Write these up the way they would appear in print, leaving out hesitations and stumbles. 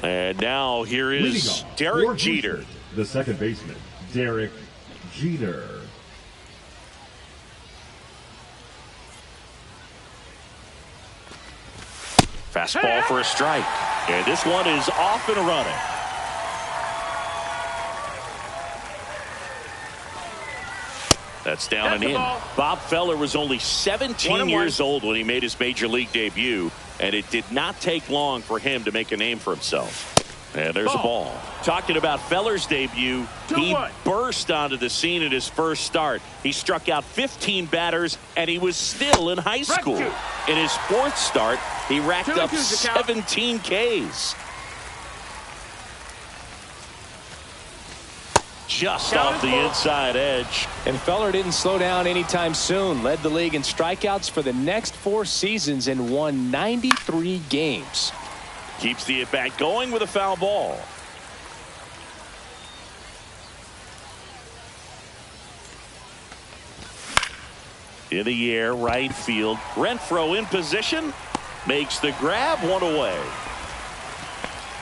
And now here is Derek Jeter. The second baseman, Derek Jeter. Fastball for a strike. And this one is off and running. That's down and in. Bob Feller was only 17 years old when he made his major league debut, and it did not take long for him to make a name for himself. And there's a ball. Talking about Feller's debut, he burst onto the scene in his first start. He struck out 15 batters, and he was still in high school. In his fourth start, he racked up 17 Ks. Just off the inside edge. And Feller didn't slow down anytime soon. Led the league in strikeouts for the next 4 seasons and won 93 games. Keeps the at-bat going with a foul ball. In the air, right field. Renfroe in position. Makes the grab, one away.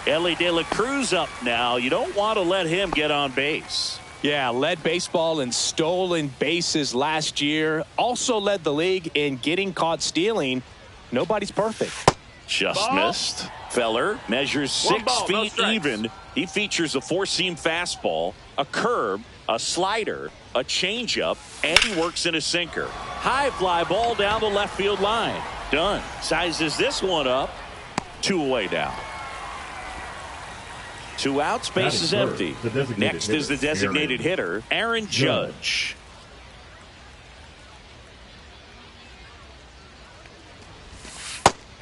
Ellie De La Cruz up now. You don't want to let him get on base. Yeah, led baseball in stolen bases last year. Also led the league in getting caught stealing. Nobody's perfect. Just missed. Feller measures 6 feet even. He features a 4-seam fastball, a curve, a slider, a changeup, and he works in a sinker. High fly ball down the left field line. Done. Sizes this one up. 2 away now. 2 outs, base is empty. Next is the designated hitter, Aaron Judge.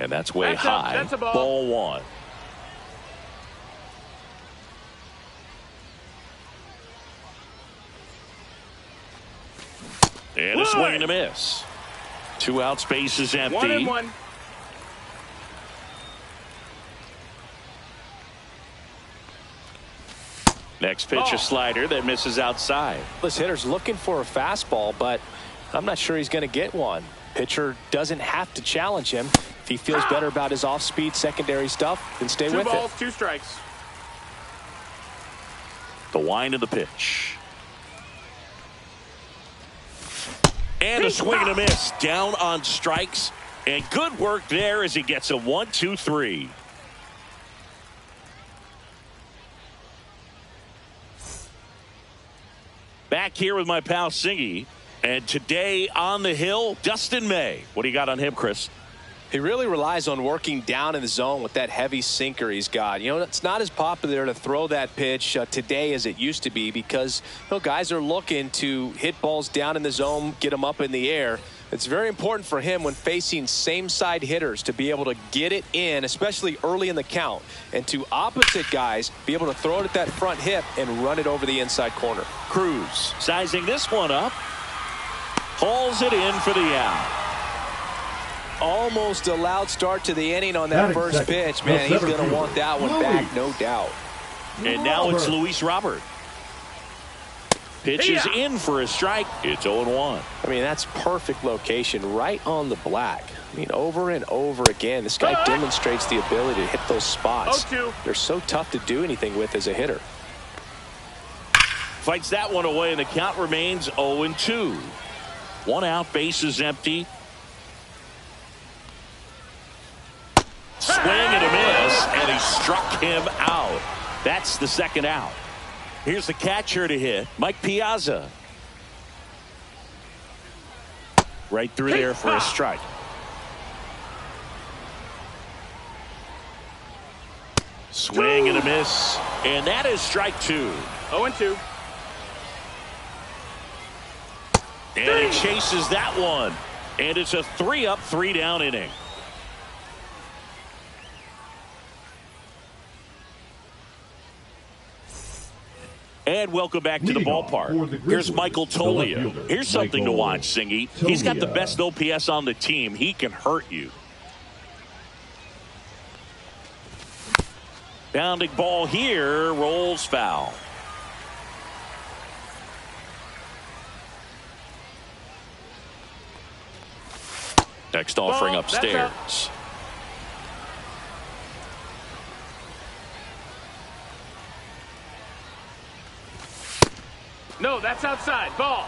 And that's way high. Ball 1. And a swing and a miss. 2 outs, base is empty. 1-1. Next pitch, a slider that misses outside. This hitter's looking for a fastball, but I'm not sure he's going to get one. Pitcher doesn't have to challenge him. If he feels better about his off-speed secondary stuff, then stay with it. 2 balls, 2 strikes. The wind of the pitch. And a swing and a miss. Down on strikes. And good work there as he gets a 1-2-3. Back here with my pal Singy. And today on the hill, Dustin May. What do you got on him, Chris? He really relies on working down in the zone with that heavy sinker he's got. You know, it's not as popular to throw that pitch today as it used to be because, you know, guys are looking to hit balls down in the zone, get them up in the air. It's very important for him when facing same-side hitters to be able to get it in, especially early in the count, and to opposite guys be able to throw it at that front hip and run it over the inside corner. Cruz sizing this one up. Hauls it in for the out. Almost a loud start to the inning on that first pitch. Man, he's going to want that one back, no doubt. And now it's Luis Robert. Pitch is in for a strike. It's 0-1. I mean, that's perfect location right on the black. I mean, over and over again, this guy demonstrates the ability to hit those spots. They're so tough to do anything with as a hitter. Fights that one away, and the count remains 0-2. 1 out, base is empty. Swing and a miss, and he struck him out. That's the second out. Here's the catcher to hit, Mike Piazza. Right through there for a strike. Swing and a miss, and that is strike 2. 0-2. And he chases that one. And it's a 3-up, 3-down inning. And welcome back to the ballpark. Here's Michael Tolia. Here's something to watch, Singy. He's got the best OPS on the team. He can hurt you. Bounding ball here, rolls foul. Next offering upstairs. No, that's outside. Ball.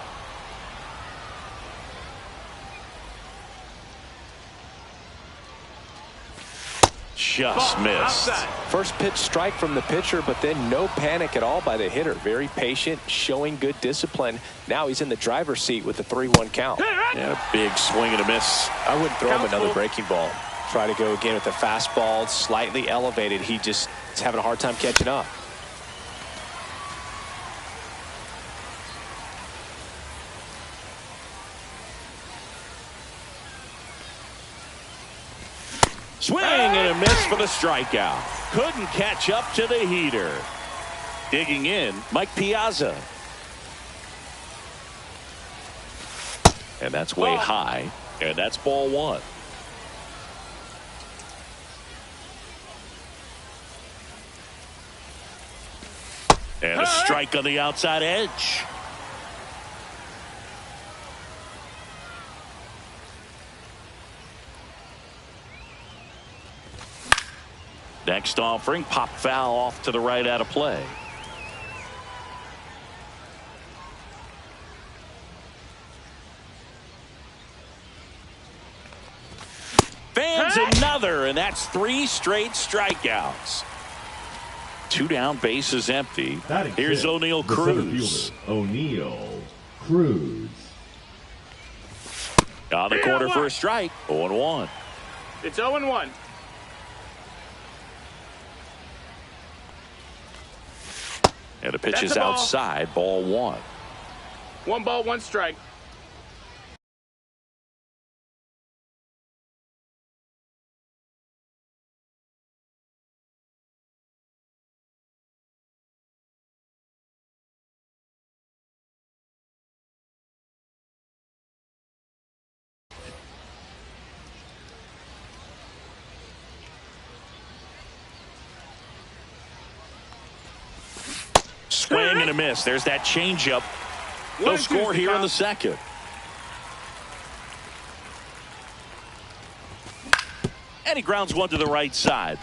Just missed. Outside. First pitch strike from the pitcher, but then no panic at all by the hitter. Very patient, showing good discipline. Now he's in the driver's seat with the 3-1 count. And a big swing and a miss. I wouldn't throw him another full. breaking ball. Try to go again with the fastball, slightly elevated. He just is having a hard time catching up. Swing and a miss for the strikeout. Couldn't catch up to the heater. Digging in, Mike Piazza. And that's way high. And that's ball one. And a strike on the outside edge. Next offering, pop foul off to the right out of play. Fans another, and that's 3 straight strikeouts. 2 down, bases empty. Here's O'Neal Cruz. O'Neal Cruz. On the corner for a strike. 0-1. It's 0-1. And the pitch That's is a ball. outside, ball 1. 1 ball, 1 strike. Swing and a miss. There's that changeup. No score here in the second. And he grounds one to the right side.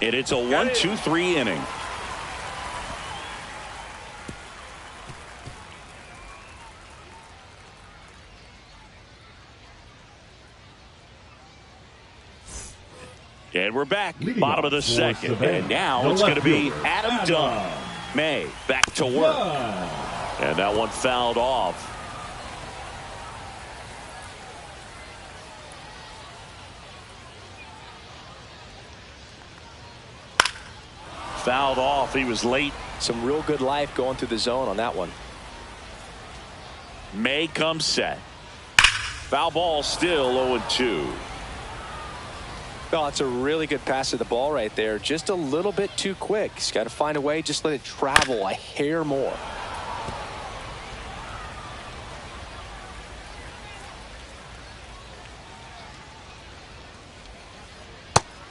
And it's a 1-2-3 inning. And we're back, bottom of the second. And now it's going to be Adam Dunn. May back to work. And that one fouled off. Fouled off. He was late. Some real good life going through the zone on that one. May comes set. Foul ball still 0-2. Well, it's a really good pass to the ball right there. Just a little bit too quick. He's got to find a way. Just let it travel a hair more.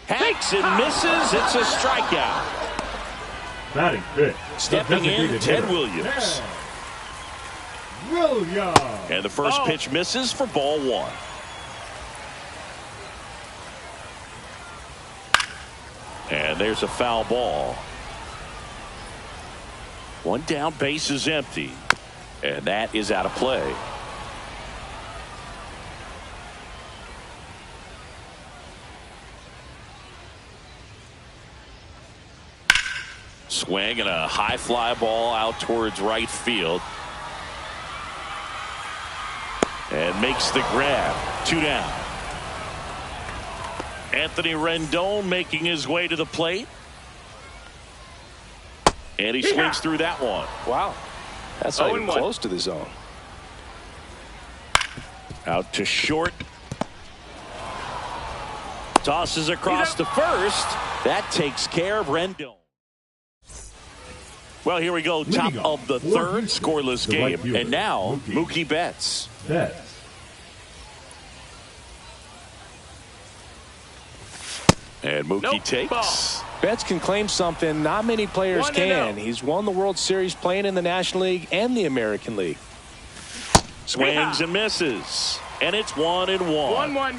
Takes and misses. It's a strikeout. Batting fifth. Stepping in, Ted Williams. Williams. And the first pitch misses for ball 1. And there's a foul ball. 1 down, base is empty. And that is out of play. Swing and a high fly ball out towards right field. And makes the grab. 2 down. Anthony Rendon making his way to the plate. And he swings through that one. Wow. That's not even close to the zone. Out to short. Tosses across to first. That takes care of Rendon. Well, here we go. Top of the third, scoreless game. And now, Mookie Betts. And Mookie takes. Betts can claim something not many players can. He's won the World Series playing in the National League and the American League. Swings and misses. And it's 1-1. 1-1.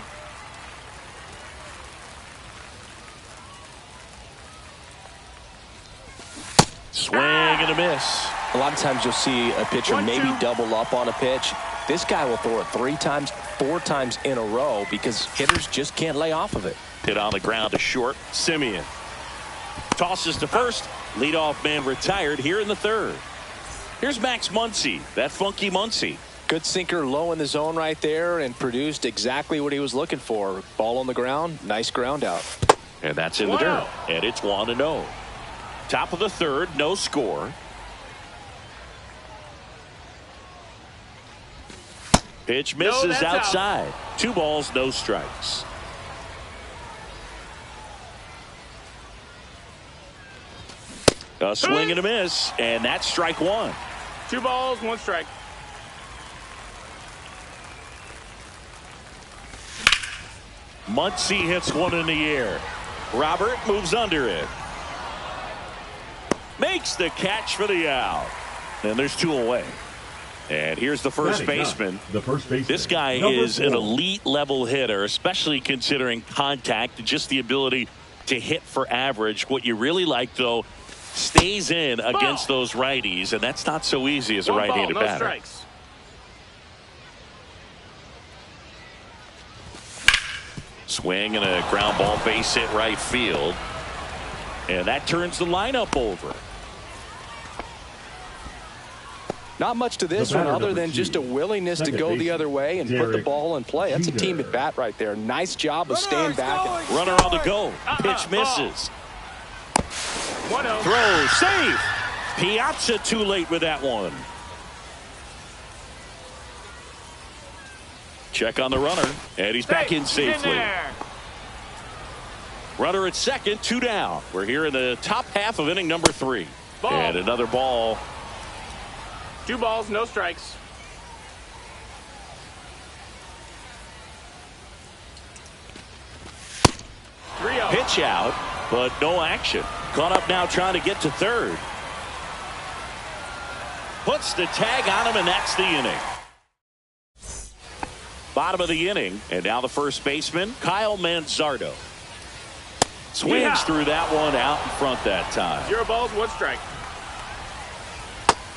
Swing and a miss. A lot of times you'll see a pitcher maybe double up on a pitch. This guy will throw it 3 times, 4 times in a row because hitters just can't lay off of it. Hit on the ground to short. Simeon tosses to first. Leadoff man retired here in the 3rd. Here's Max Muncy, that funky Muncy. Good sinker low in the zone right there and produced exactly what he was looking for. Ball on the ground, nice ground out. And that's in the dirt. And it's 1-0. Top of the 3rd, no score. Pitch misses outside. Out. 2 balls, no strikes. A swing and a miss, and that's strike 1. 2 balls, 1 strike. Muncy hits one in the air. Robert moves under it. Makes the catch for the out. And there's 2 away. And here's the first baseman. This guy is an elite level hitter, especially considering contact and just the ability to hit for average. What you really like, though, stays in against those righties, and that's not so easy as a right-handed batter. Strikes. Swing and a ground ball, base hit right field. And that turns the lineup over. Not much to this one other than just a willingness to go the other way and put the ball in play. That's a team at bat right there. Nice job of staying back. Runner on the go. Pitch misses. Throw, save. Piazza too late with that one. Check on the runner, and he's back in safely. Runner at second, 2 down. We're here in the top half of inning number 3. And another ball. 2 balls, no strikes. Pitch out, but no action. Caught up now trying to get to 3rd. Puts the tag on him, and that's the inning. Bottom of the inning, and now the first baseman, Kyle Manzardo. Swings through that one out in front that time. 0 balls, 1 strike.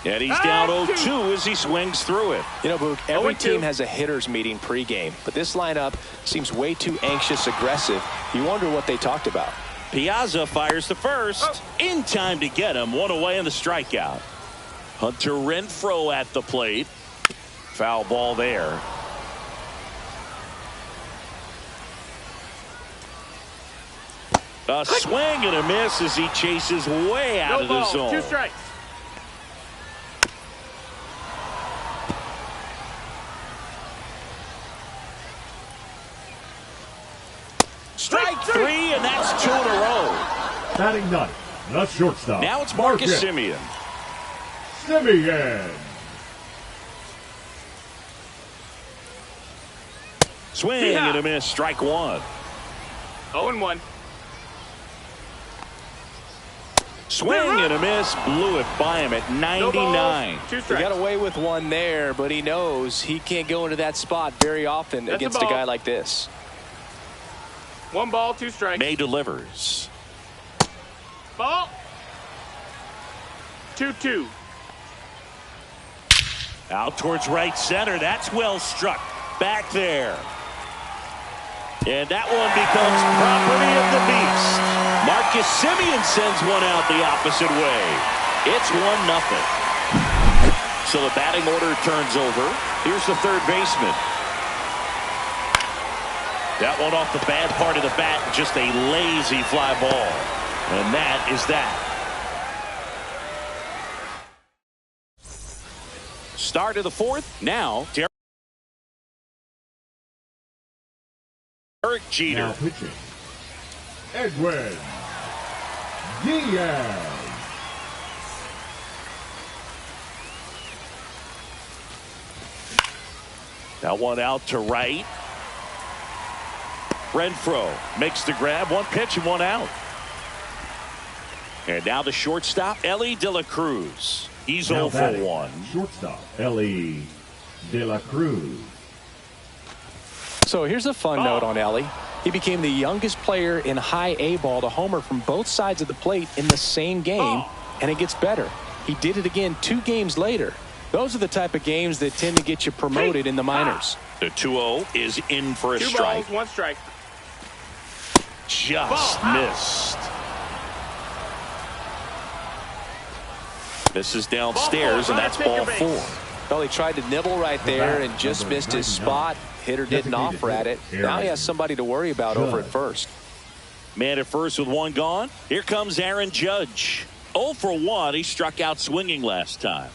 And he's down 0-2 as he swings through it. You know, Boog, every team has a hitters meeting pregame, but this lineup seems way too anxious, aggressive. You wonder what they talked about. Piazza fires to first. In time to get him. 1 away in the strikeout. Hunter Renfroe at the plate. Foul ball there. A swing and a miss as he chases way out of the zone. 2 strikes. Strike 3, and that's 2 in a row. Batting 9th, the shortstop. Now it's Marcus Simeon. Swing and a miss. Strike 1. 0-1. Swing and a miss. Blew it by him at 99. He got away with one there, but he knows he can't go into that spot very often against a guy like this. 1 ball, 2 strikes. May delivers. Ball. 2-2. Out towards right center. That's well struck. Back there. And that one becomes property of the beast. Marcus Simeon sends one out the opposite way. It's 1-0. So the batting order turns over. Here's the third baseman. That one off the bad part of the bat. Just a lazy fly ball. And that is that. Start of the 4th. Now, Derek Jeter. Now pitching, Edwin Diaz. That one out to right. Renfroe makes the grab. 1 pitch and 1 out. And now the shortstop, Ellie De La Cruz. He's 0 for 1. Shortstop, Ellie De La Cruz. So here's a fun note on Ellie. He became the youngest player in high A ball to homer from both sides of the plate in the same game, and it gets better. He did it again 2 games later. Those are the type of games that tend to get you promoted in the minors. The 2-0 is in for a 2 strike. balls, 1 strike. Just missed. Misses downstairs, and that's ball 4. Well, he tried to nibble right there and just missed his spot. Hitter didn't offer at it. Now he has somebody to worry about over at first. Man at first with 1 gone. Here comes Aaron Judge. 0 for 1. He struck out swinging last time.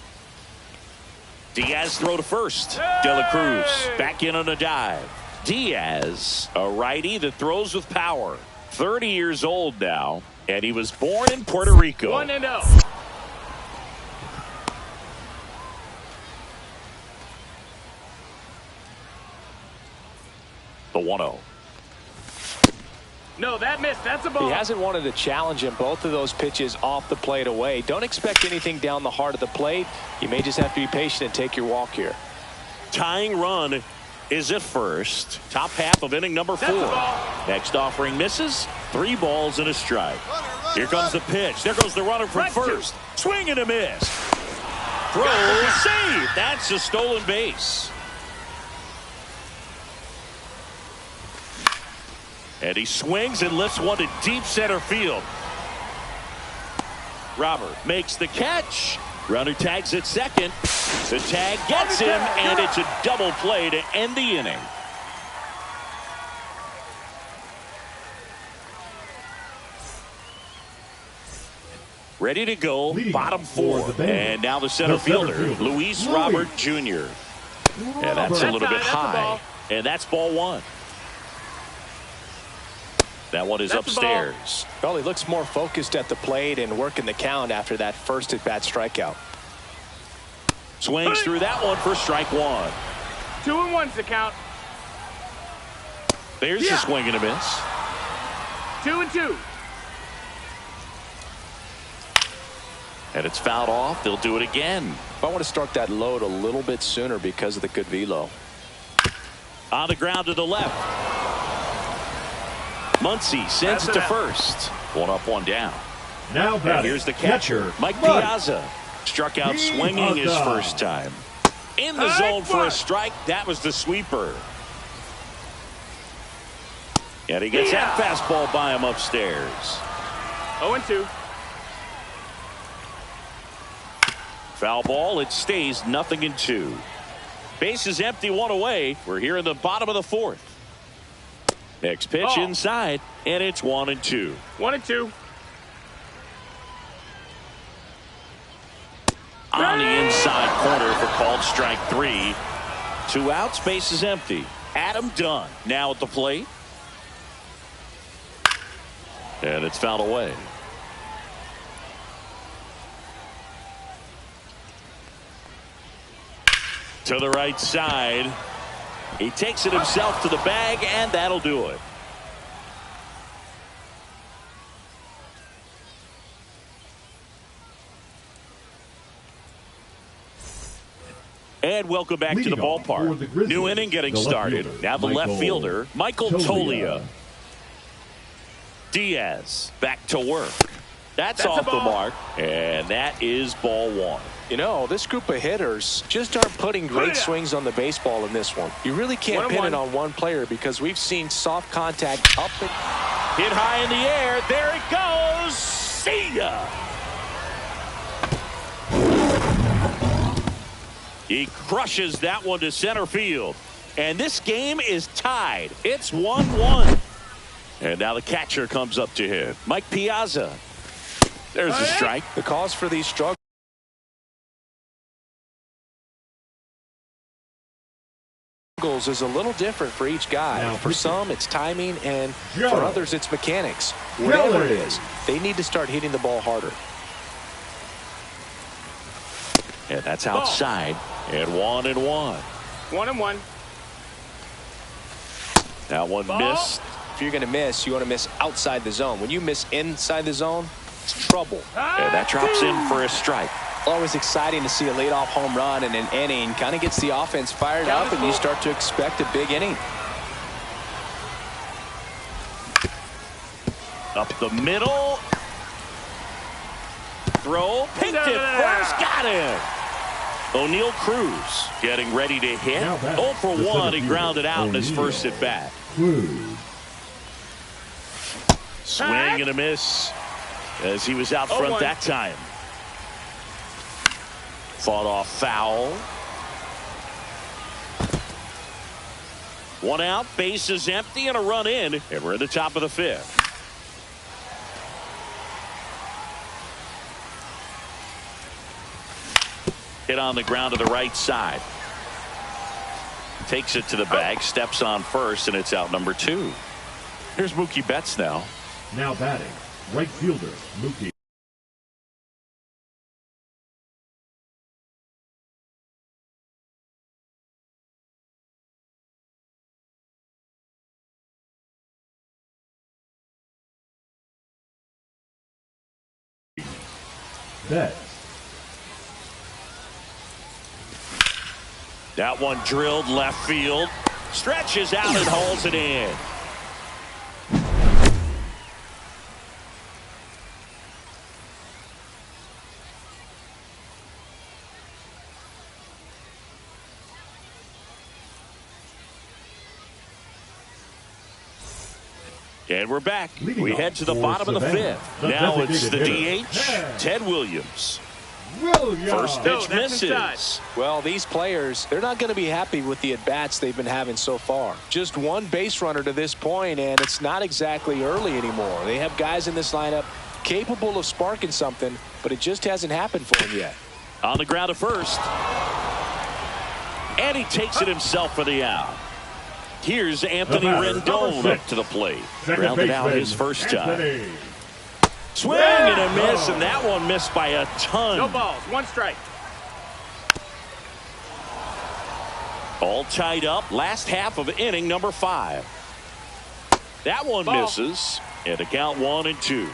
Diaz throw to first. De La Cruz back in on a dive. Diaz, a righty that throws with power. 30 years old now, and he was born in Puerto Rico. 1-0. The 1-0. No, that missed. That's a ball. He hasn't wanted to challenge him both of those pitches off the plate away. Don't expect anything down the heart of the plate. You may just have to be patient and take your walk here. Tying run is at first. Top half of inning number 4. Next offering misses. 3 balls and a strike. Here comes the pitch. There goes the runner from first. Swing and a miss. Throw, save. That's a stolen base. And he swings and lifts one to deep center field. Robert makes the catch. Runner tags at second. The tag gets him, and it's a double play to end the inning. Ready to go, bottom 4. And now the center fielder, Luis Robert Jr. And that's a little bit high. And that's ball 1. That one is upstairs. Well, he looks more focused at the plate and working the count after that first at-bat strikeout. Swings through that one for strike 1. 2-1's the count. There's the swing and a miss. 2-2. And it's fouled off. They'll do it again. I want to start that load a little bit sooner because of the good velo. On the ground to the left. Muncy sends it to first. 1 up, 1 down. Now and here's the catcher, Mike Piazza. Struck out swinging his first time. In the zone for a strike. That was the sweeper. And he gets that fastball by him upstairs. 0-2. Foul ball. It stays 0-2. Base is empty, 1 away. We're here in the bottom of the 4th. Next pitch inside, and it's 1-2. 1-2. On the inside corner for called strike 3. 2 outs, base is empty. Adam Dunn now at the plate. And it's fouled away. To the right side. He takes it himself to the bag, and that'll do it. And welcome back to the ballpark. New inning getting started. Now the left fielder, Michael Tolia. Diaz back to work. That's off the mark, and that is ball 1. You know, this group of hitters just aren't putting great swings on the baseball in this one. You really can't pin it on one player because we've seen soft contact up and hit high in the air. There it goes. See ya. He crushes that one to center field. And this game is tied. It's 1-1. And now the catcher comes up to him. Mike Piazza. There's a strike. The cause for these struggles is a little different for each guy. For some, it's timing, and for others, it's mechanics. Whatever it is, they need to start hitting the ball harder. And that's outside. And 1-1. 1-1. That one missed. If you're going to miss, you want to miss outside the zone. When you miss inside the zone, it's trouble. And that drops in for a strike. Always exciting to see a leadoff home run in an inning. Kind of gets the offense fired up, and you start to expect a big inning. Up the middle. throw. Picked it first. Got him. O'Neal Cruz getting ready to hit. 0 for 1. He grounded out in his first at bat. Swing and a miss as he was out front that time. Fought off foul. 1 out, bases empty, and a run in, and we're at the top of the 5th. Hit on the ground to the right side. Takes it to the bag, steps on first, and it's out number 2. Here's Mookie Betts now. Now batting, right fielder, Mookie. Betts. That one drilled left field. Stretches out and hauls it in. And we're back. We head to the bottom of the 5th. Now it's the DH, Ted Williams. First pitch misses. Well, these players, they're not going to be happy with the at-bats they've been having so far. Just one base runner to this point, and it's not exactly early anymore. They have guys in this lineup capable of sparking something, but it just hasn't happened for them yet. On the ground to first. And he takes it himself for the out. Here's Anthony Rendon up to the plate. Grounded out his first time. Swing and a miss, and that one missed by a ton. No balls, 1 strike. All tied up, last half of inning number 5. That one misses, and a count 1-2.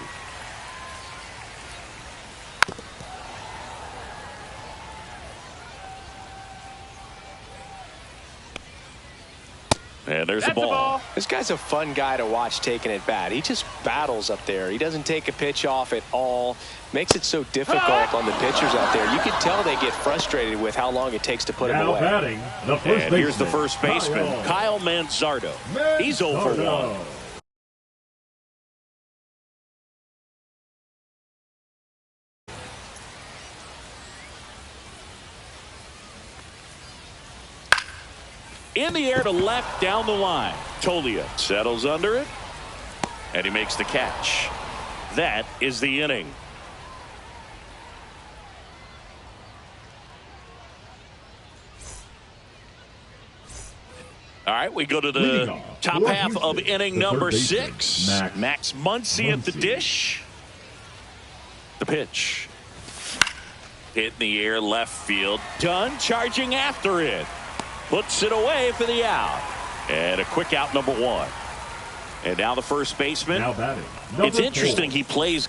And there's the ball. This guy's a fun guy to watch taking at bat. He just battles up there. He doesn't take a pitch off at all. Makes it so difficult on the pitchers out there. You can tell they get frustrated with how long it takes to put him away. Batting, and here's the first baseman, Kyle Manzardo. He's 0 for 1. In the air to left down the line. Tolia settles under it, and he makes the catch. That is the inning. All right, we go to the top half of inning number 6. Max Muncy at the dish. The pitch. Hit in the air, left field. Done, charging after it. Puts it away for the out. And a quick out, number 1. And now the first baseman. Now batting, it's interesting, he plays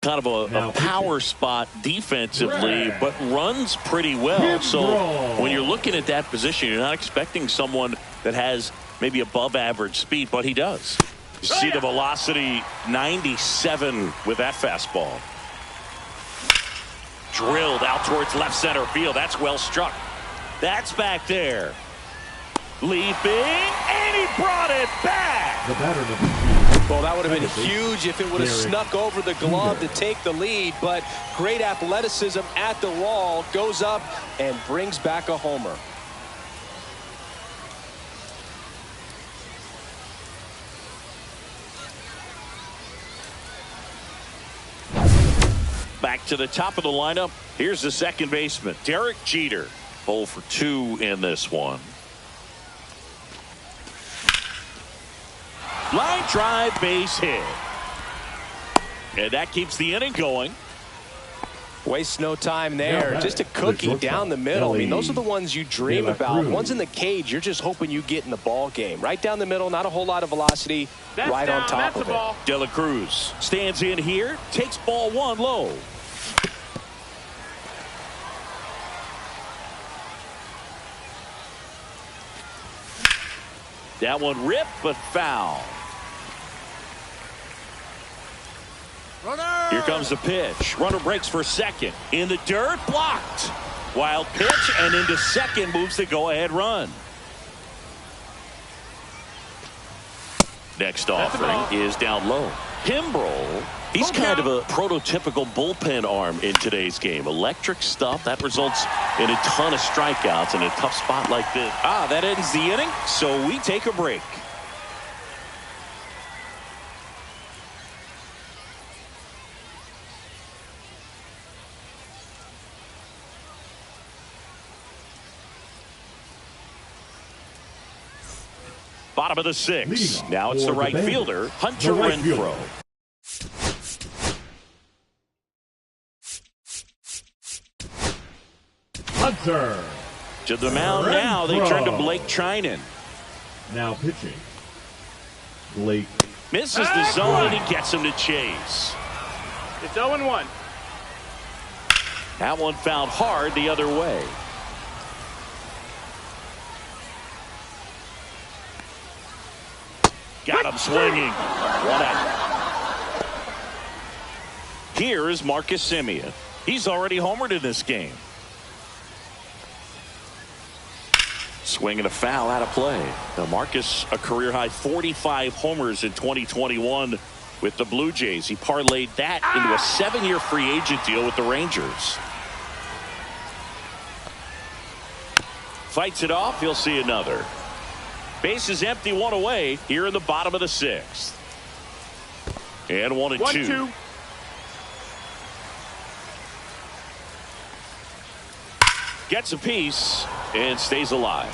kind of a power spot defensively, but runs pretty well. So when you're looking at that position, you're not expecting someone that has maybe above average speed, but he does. You see the velocity, 97 with that fastball. Drilled out towards left center field. That's well struck. That's back there. Leaping, and he brought it back. The batter well, that would have been huge if it would have snuck over the glove to take the lead, but great athleticism at the wall, goes up and brings back a homer. Back to the top of the lineup. Here's the second baseman, Derek Jeter. 0 for 2 in this one. Line drive, base hit. And that keeps the inning going. Wastes no time there. Just a cookie down the middle. I mean, those are the ones you dream about. Ones in the cage, you're just hoping you get in the ball game. Right down the middle, not a whole lot of velocity. Right on top of it. De La Cruz stands in here, takes ball 1 low. That one ripped, but foul. Here comes the pitch. Runner breaks for second. In the dirt, blocked. Wild pitch, and into second moves the go-ahead run. Next offering is down low. Kimbrel, he's kind of a prototypical bullpen arm in today's game. Electric stuff that results in a ton of strikeouts in a tough spot like this. That ends the inning, so we take a break. Bottom of the sixth. Now it's the right fielder, Hunter Renfroe. Hunter. To the mound now. They turn to Blake Trinan. Now pitching. Blake. Misses the zone, and he gets him to chase. It's 0-1. That one fouled hard the other way. Got him swinging. 1 out. Here is Marcus Semien. He's already homered in this game. Swing and a foul out of play. Now Marcus, a career-high 45 homers in 2021 with the Blue Jays. He parlayed that into a 7-year free agent deal with the Rangers. Fights it off. He'll see another. Base is empty, 1 away here in the bottom of the sixth. And 1-2. Gets a piece and stays alive.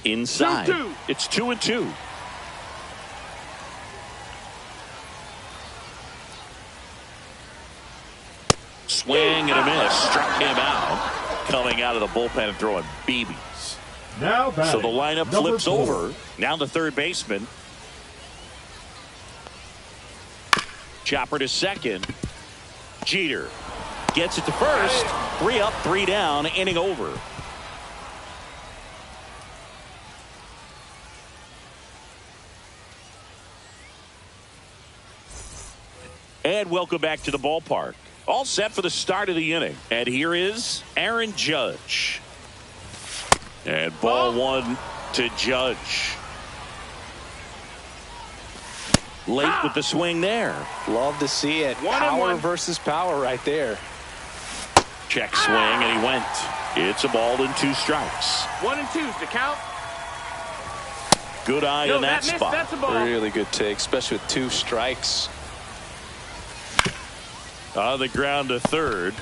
Inside. 2-2. It's 2-2. Swing and a miss. Struck him out. Coming out of the bullpen and throwing BBs. Now so the lineup flips 4. over. Now the third baseman. Chopper to second. Jeter gets it to first. 3 up, 3 down. Inning over. And welcome back to the ballpark. All set for the start of the inning. And here is Aaron Judge. And ball 1 to Judge. Late with the swing there. Love to see it. Power versus power right there. Check swing, and he went. It's a ball and 2 strikes. 1-2's the count. Good eye in that spot. That's a ball. Really good take, especially with 2 strikes. On the ground to third.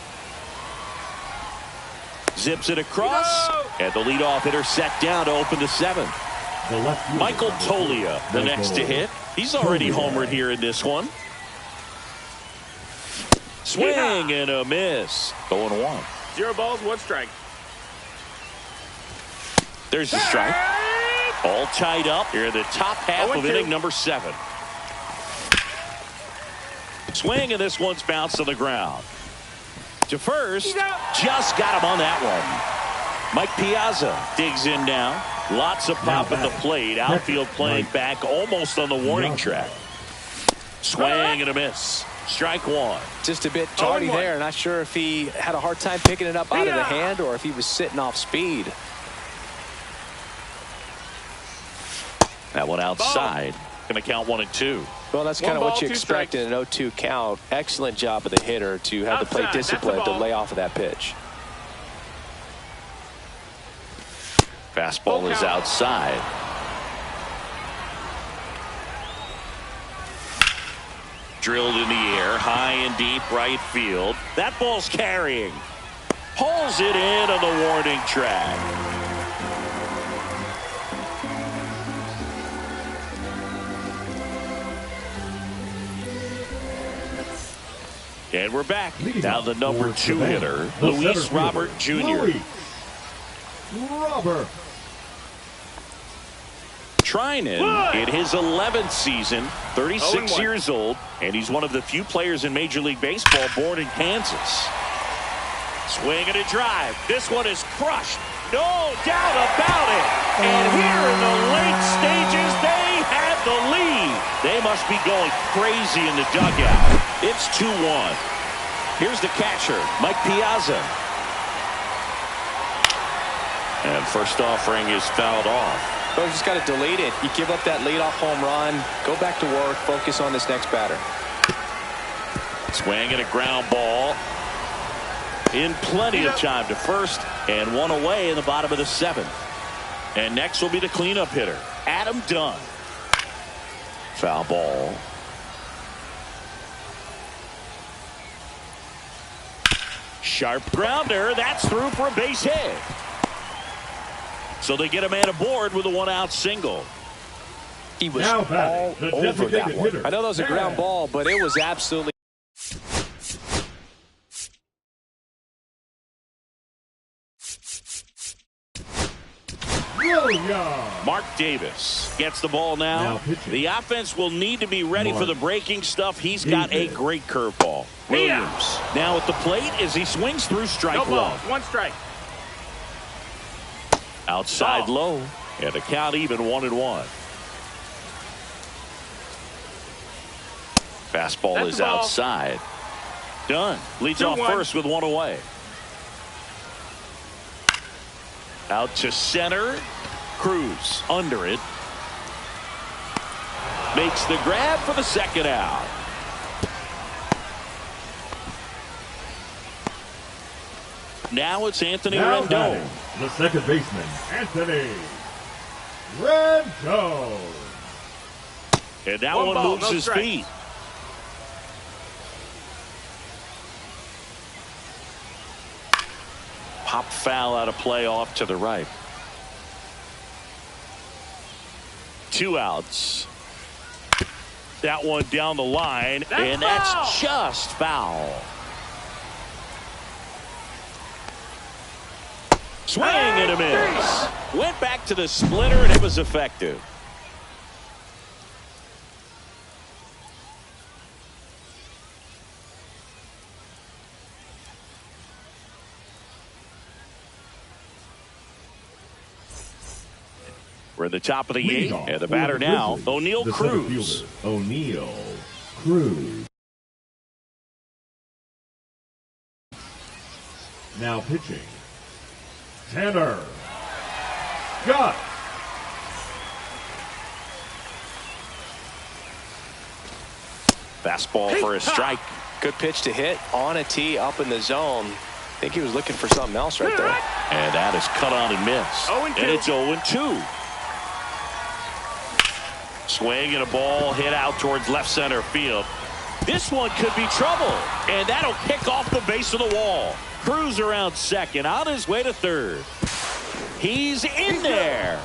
Zips it across. And the leadoff hitter set down to open the 7th. Michael Toglia, the next to hit. He's already homered here in this one. Swing and a miss. 0-1. 0 balls, 1 strike. There's the strike. All tied up here in the top half of inning number 7. Swing, and this one's bounced on the ground. To first. Just got him on that one. Mike Piazza digs in now. Lots of pop at the plate. Outfield playing back almost on the warning track. Swing and a miss. Strike 1. Just a bit tardy there. Not sure if he had a hard time picking it up out of the hand or if he was sitting off speed. That one outside. Going to count 1-2. Well, that's kind of what you expect in an 0-2 count. Excellent job of the hitter to have the plate discipline to lay off of that pitch. Fastball is outside. Drilled in the air, high and deep right field. That ball's carrying. Pulls it in on the warning track. And we're back. Now the number 2 hitter, Luis Robert Jr. Robert. Trinan in his 11th season, 36 years old, and he's one of the few players in Major League Baseball born in Kansas. Swing and a drive. This one is crushed. No doubt about it. And here in the late stages, they have the lead. They must be going crazy in the dugout. It's 2-1. Here's the catcher, Mike Piazza. And first offering is fouled off. Well, you just got to delete it. You give up that leadoff home run. Go back to work. Focus on this next batter. Swing and a ground ball. In plenty of time to first, and one away in the bottom of the seventh. And next will be the cleanup hitter, Adam Dunn. Foul ball. Sharp grounder. That's through for a base hit. So they get a man aboard with a one-out single. He was all over that one. I know that was a ground ball, but it was absolutely. Mark Davis gets the ball now. The offense will need to be ready for the breaking stuff. He's got a great curveball. Williams now at the plate as he swings through strike one. No balls, one strike. Outside low, and the count even 1-1. Fastball is outside. Dunn leads off first with one away. Out to center. Cruz under it. Makes the grab for the second out. Now it's Anthony Rendon. The second baseman, Anthony Rendon. And that one moves his feet. Pop foul out of play off to the right. 2 outs. That one down the line, and that's just foul. Swing and a miss. Went back to the splitter, and it was effective. We're at the top of the 8th, and the batter now, O'Neal Cruz. O'Neal Cruz. Now pitching, Tanner Scott. Fastball for a strike. Good pitch to hit on a tee up in the zone. I think he was looking for something else right there. And that is cut on and missed. And it's 0-2. Swing and a ball hit out towards left center field. This one could be trouble, and that'll kick off the base of the wall. Cruz around second, on his way to third. He's in there.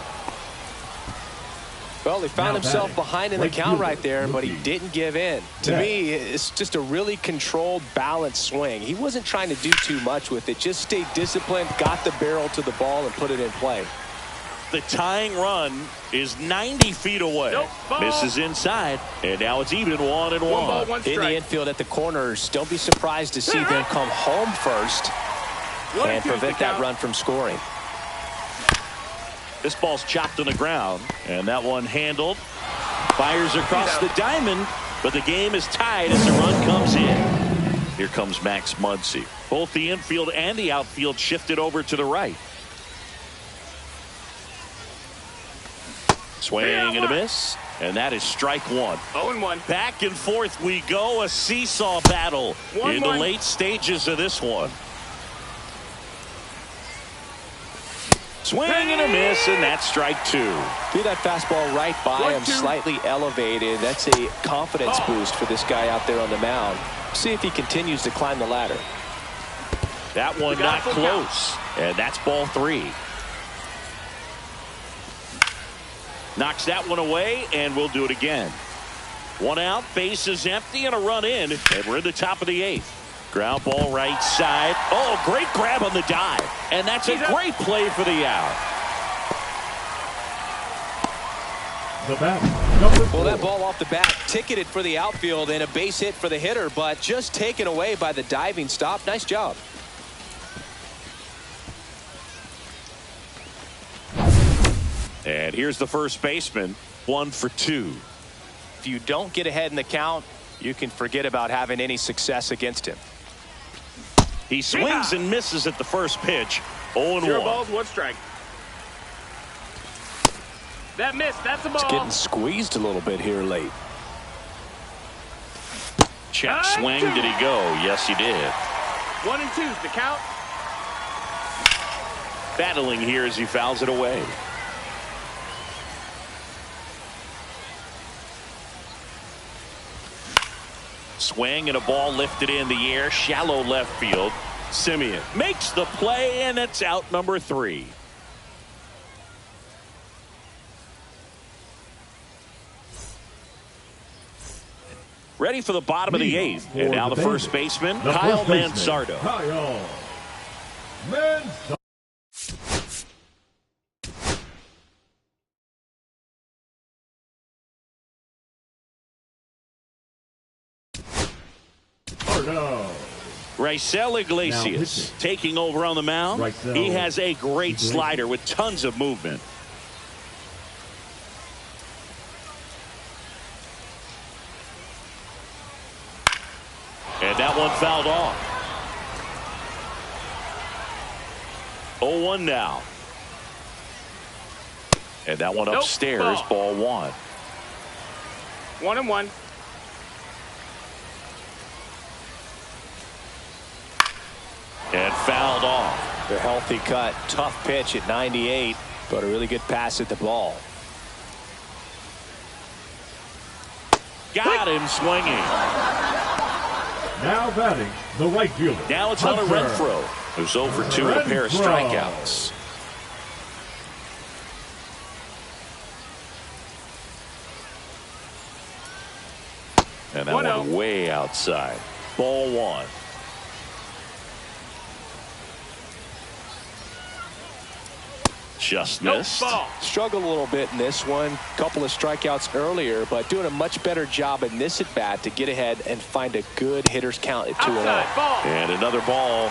Well, he found himself behind in the count right there, but he didn't give in. To me, it's just a really controlled, balanced swing. He wasn't trying to do too much with it. Just stayed disciplined, got the barrel to the ball, and put it in play. The tying run is 90 feet away. Misses inside, and now it's even 1-1. In the infield at the corners, don't be surprised to see them come home first and prevent that run from scoring. This ball's chopped on the ground, and that one handled. Fires across the diamond, but the game is tied as the run comes in. Here comes Max Muncy. Both the infield and the outfield shifted over to the right. Swing and a miss, and that is strike one. 0-1. Back and forth we go, a seesaw battle in the late stages of this one. Swing and a miss, and that's strike two. Threw that fastball right by him, slightly elevated. That's a confidence boost for this guy out there on the mound. See if he continues to climb the ladder. That one not close, and that's ball 3. Knocks that one away, and we'll do it again. 1 out, base is empty, and a run in, and we're in the top of the 8th. Ground ball right side. Oh, great grab on the dive, and that's a great play for the out. The bat, number 4. Well, that ball off the bat ticketed for the outfield and a base hit for the hitter, but just taken away by the diving stop. Nice job. And here's the first baseman, 1 for 2. If you don't get ahead in the count, you can forget about having any success against him. He swings and misses at the first pitch. 0-1. 0 balls, 1 strike. That missed. That's a ball. It's getting squeezed a little bit here late. Check swing. Did he go? Yes, he did. 1 and 2's the count. Battling here as he fouls it away. Swing and a ball lifted in the air, shallow left field. Simeon makes the play, and it's out number 3. Ready for the bottom of the 8th. And now the first baseman, Kyle Mansardo. Kyle Mansardo. Raisel Iglesias taking over on the mound. He has a great slider with tons of movement. And that one fouled off. 0-1 now. And that one upstairs, ball 1. 1 and 1. And fouled off. The healthy cut. Tough pitch at 98, but a really good pass at the ball. Got him swinging. Now batting, the right fielder. Now it's Hunter Renfroe, who's 0 for 2 with a pair of strikeouts. And that one way outside. Ball 1. Just missed. Struggled a little bit in this one. Couple of strikeouts earlier, but doing a much better job in this at bat to get ahead and find a good hitter's count at 2-0. And another ball.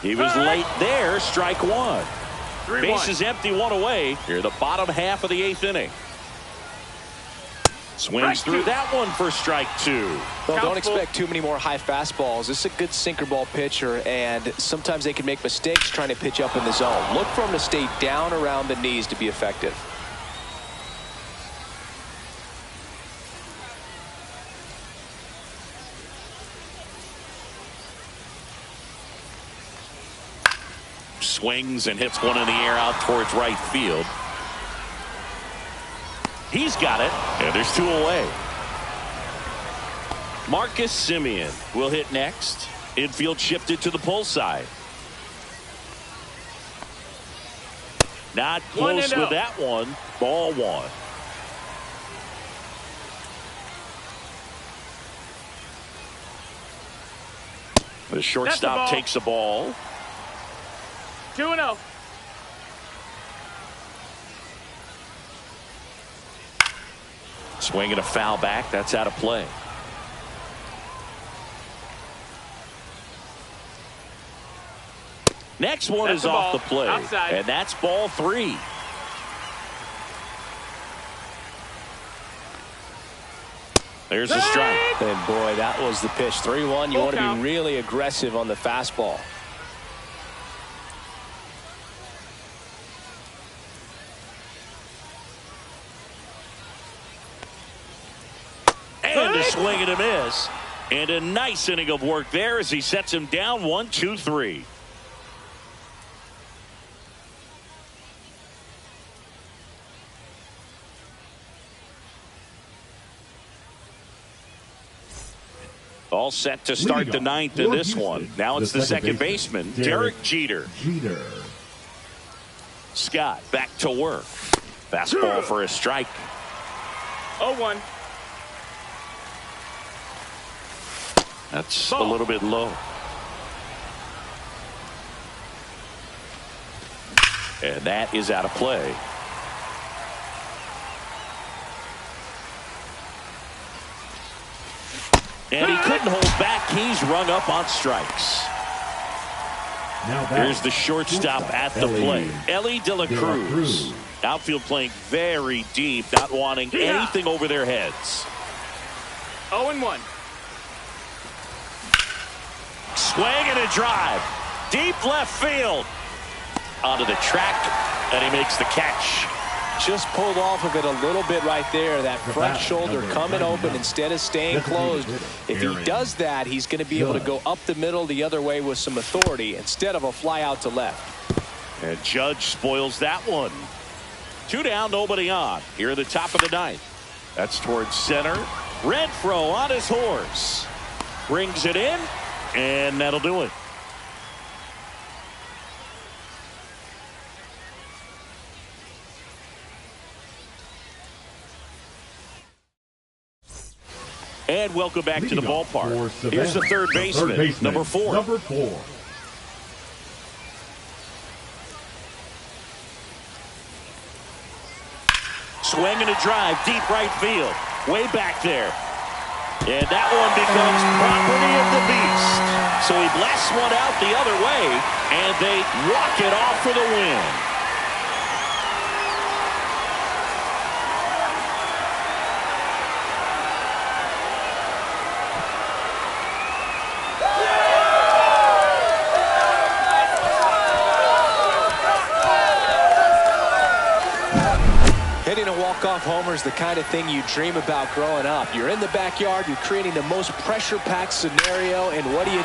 He was late there. Strike 1. Base is empty, 1 away. Here, the bottom half of the 8th inning. Swings through that one for strike 2. Well, don't expect too many more high fastballs. This is a good sinker ball pitcher, and sometimes they can make mistakes trying to pitch up in the zone. Look for him to stay down around the knees to be effective. Swings and hits one in the air out towards right field. He's got it, and there's 2 away. Marcus Simeon will hit next. Infield shifted to the pull side. Not close with that one. Ball 1. The shortstop takes the ball. 2-0. Swinging a foul back. That's out of play. Next one is off the play. Outside. And that's ball 3. There's a strike. And boy, that was the pitch. 3-1. You want to be really aggressive on the fastball. And a swing and a miss. And a nice inning of work there as he sets him down 1-2-3. All set to start the 9th in this one. Now it's the second baseman, Derek Jeter. Scott back to work. Fastball for a strike. 0-1. That's a little bit low. And that is out of play. And he couldn't hold back. He's rung up on strikes. Now back, Here's the shortstop at the plate, Ellie De La Cruz. Outfield playing very deep, not wanting anything over their heads. 0-1. Swing and a drive. Deep left field. Onto the track, and he makes the catch. Just pulled off of it a little bit right there. That front shoulder coming open instead of staying closed. If he does that, he's going to be able to go up the middle the other way with some authority instead of a fly out to left. And Judge spoils that one. 2 down, nobody on. Here in the top of the ninth. That's towards center. Renfroe on his horse. Brings it in, and that'll do it. And welcome back to the ballpark. Here's the third baseman, number 4. Number 4. Swing and a drive, deep right field. Way back there. And that one becomes property of the beast. So he blasts one out the other way, and they walk it off for the win. Hitting a walk-off homer is the kind of thing you dream about growing up. You're in the backyard, you're creating the most pressure-packed scenario, and what do? You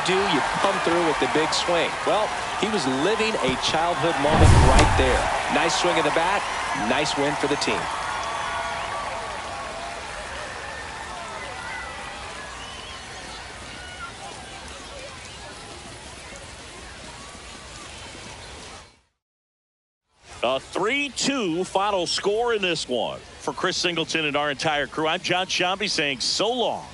come through with the big swing. Well, he was living a childhood moment right there. Nice swing of the bat, nice win for the team. A 3-2 final score in this one. For Chris Singleton and our entire crew, I'm John Shambi saying so long.